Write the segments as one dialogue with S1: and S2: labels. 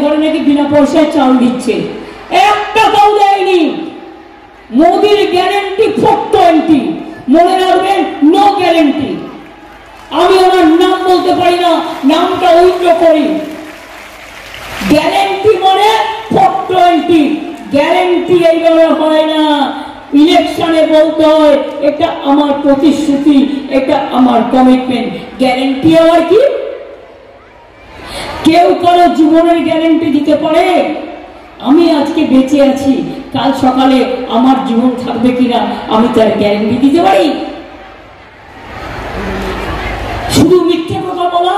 S1: ঘরে নাকি বিনা পয়সায় চাল দিচ্ছে, একটা টাকাও দেয়নি। মোদির গ্যারেন্টি 420, মনে রাখবেন, নো গ্যারেন্টি। আমি ওনার নাম বলতে পারি না, নামটা উইথড্র করি। গ্যারেন্টি মানে 420, গ্যারেন্টি এইভাবে হয় না। ইলেকশনে বলতে হয় এটা আমার প্রতিশ্রুতি, এটা আমার কমিটমেন্ট। গ্যারেন্টি আবার কি? কেউ কারো জীবনের গ্যারেন্টি দিতে পারে? আমি আজকে বেঁচে আছি, কাল সকালে আমার জীবন থাকবে কিনা আমি তার গ্যারেন্টি দিতে পারি? শুধু মিথ্যে কথা বলা।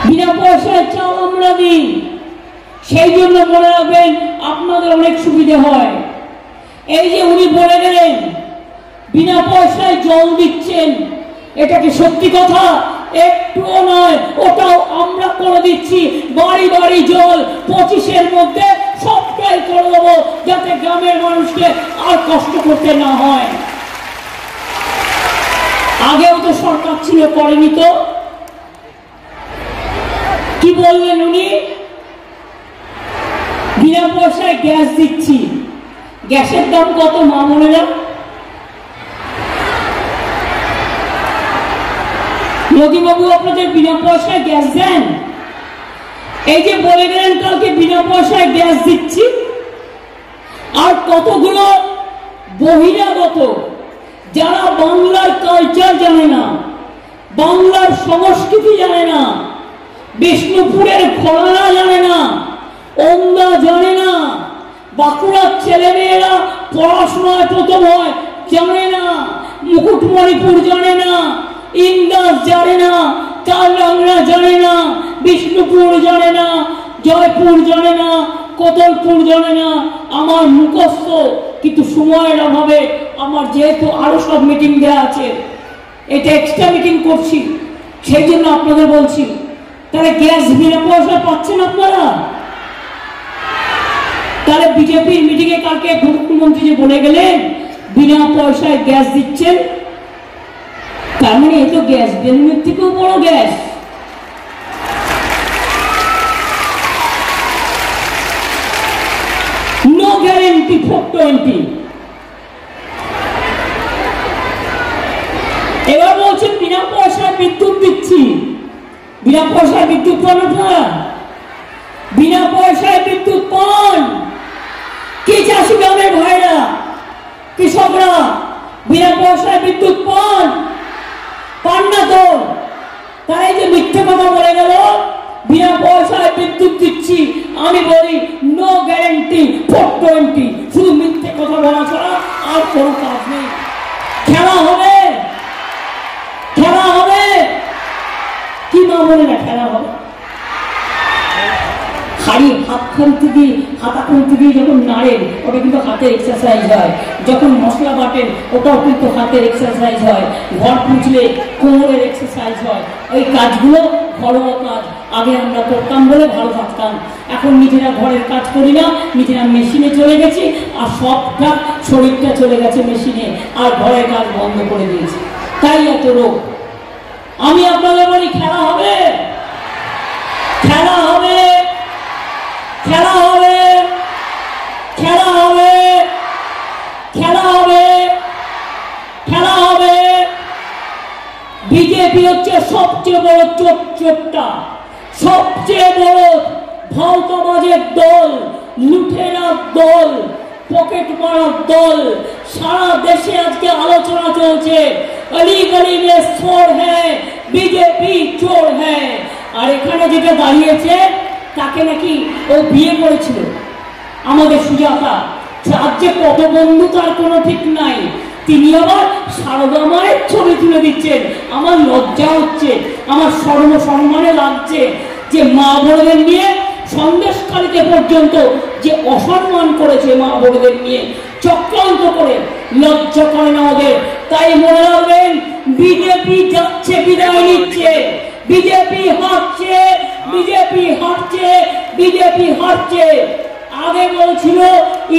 S1: বিনা পয়সায় চাল আমরা দিই, সেই জন্য মনে রাখবেন আপনাদের অনেক সুবিধা হয়। এই যে উনি বলে গেলেন বিনা পয়সায় জল দিচ্ছেন, এটা কি সত্যি কথা? একটুও নয়, ওটাও আমরা করে দিচ্ছি। বাড়ি বাড়ি জল 25-এর মধ্যে সবটাই করে দেবো, যাতে গ্রামের মানুষকে আর কষ্ট করতে না হয়। আগেও তো সরকার ছিল, করেনি তো। কি বললেন উনি? বিনা পয়সায় গ্যাস দিচ্ছি। গ্যাসের দাম কত মা বোনেরা? মোদীবাবু আপনাদের বিনা পয়সায় গ্যাস দেন? এই যে বলে গেলেন কালকে বিনা পয়সায় গ্যাস দিচ্ছি, আর কতগুলো বহিরাগত যারা বাংলার কালচার জানে না, বাংলার সংস্কৃতি জানে না, বিষ্ণুপুরের ঘরানা জানে না, ওন্দা জানে না, বাঁকুড়ার ছেলেমেয়েরা পড়াশোনায় প্রথম হয় জানে না, মুকুটমণিপুর জানে না, ইন্দাস জানে না, কালরাংরা জানে না, বিষ্ণুপুর জানে না, জয়পুর জানে না, কোতলপুর জানে না। আমার মুখস্থ, কিন্তু সময়ের অভাবে আমার যেহেতু আরো সব মিটিং দেওয়া আছে, এটা এক্সট্রা মিটিং করছি, সেই জন্য আপনাদের বলছি। তাহলে গ্যাস বিনা পয়সা পাচ্ছেন আপনারা? তাহলে বিজেপির মিটিং এ কালকে মুখ্যমন্ত্রী যে বলে গেলেন বিনা পয়সায় গ্যাস দিচ্ছেন, তার মানে এ তো গ্যাস বেলুনের থেকেও বড় গ্যাস। No guarantee 420। এবার বলছেন বিনা পয়সায় বিদ্যুৎ দিচ্ছি। বিনা পয়সায় বিদ্যুৎ পান আপনারা? বিনা পয়সায় বিদ্যুৎ পান কি চাষি গ্রামের ভাইরা, কৃষকরা? বিনা পয়সায় বিদ্যুৎ পান? পান না তো। তাই যে মিথ্যে কথা বলে গেল বিনা পয়সায় বিদ্যুৎ দিচ্ছি, আমি বলি নো গ্যারেন্টি 420। শুধু মিথ্যে কথা বলা ছাড়া আর কোনো কাজ নেই। খেলা হবে, খেলা হবে কি মা বলে না? খেলা হবে। হাড়ি হাত খুলতে দিয়ে, হাতা খুলতে দিয়ে যখন নাড়েন, ওটা কিন্তু হাতের এক্সারসাইজ হয়। যখন মশলা বাটেন, ওটাও কিন্তু হাতের এক্সারসাইজ হয়। ঘর পুছলে কোমরের এক্সারসাইজ হয়। ওই কাজগুলো ঘরোয়া কাজ আগে আমরা করতাম বলে ভালো থাকতাম। এখন নিজেরা ঘরের কাজ করি না, নিজেরা মেশিনে চলে গেছি, আর সবটা শরীরটা চলে গেছে মেশিনে, আর ঘরের কাজ বন্ধ করে দিয়েছি, তাই এত রোগ। আমি আপনাদের বলি খেলা হবে, খেলা হবে, খেলা হবে, খেলা হবে, খেলা হবে, খেলা হবে। বিজেপি হচ্ছে সবচেয়ে বড় চোরটা, সবচেয়ে বড় ভাওতাবাজের দল, লুঠেরার দল, পকেট মারার দল। সারা দেশে আজকে আলোচনা চলছে অলি গলি মে চোর হ্যায়, বিজেপি চোর হ্যায়। আর এখানে যেটা দাঁড়িয়েছে তাকে নাকি ও বিয়ে করেছিল, আমাদের সুজাতা। আজকে কত বন্ধু তার কোনো ঠিক নাই। তিনি আবার সারদা মায়ের ছবি তুলে দিচ্ছেন। আমার লজ্জা হচ্ছে, আমার সম্মানে লাগছে যে মা বোনদের নিয়ে সন্দেশকারীতে পর্যন্ত যে অসম্মান করেছে মা বোনদের নিয়ে চক্রান্ত করে, লজ্জা করে না ওদের। তাই মনে রাখবেন বিজেপি যাচ্ছে, বিদায় নিচ্ছে, বিজেপি হারছে, বিজেপি হারছে, বিজেপি হারছে। আগে বলছিল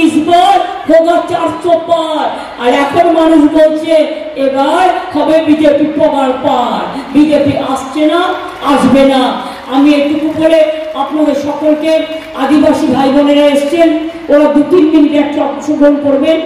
S1: ইসবার হোগা 400 পার, আর এখন মানুষ বলছে এবার হবে বিজেপি পগার পার। বিজেপি আসছে না, আসবে না। আমি এটুকু বলে আপনাদের সকলকে, আদিবাসী ভাই বোনেরা এসছেন, ওরা 2-3 মিনিট একটা অংশগ্রহণ করবেন।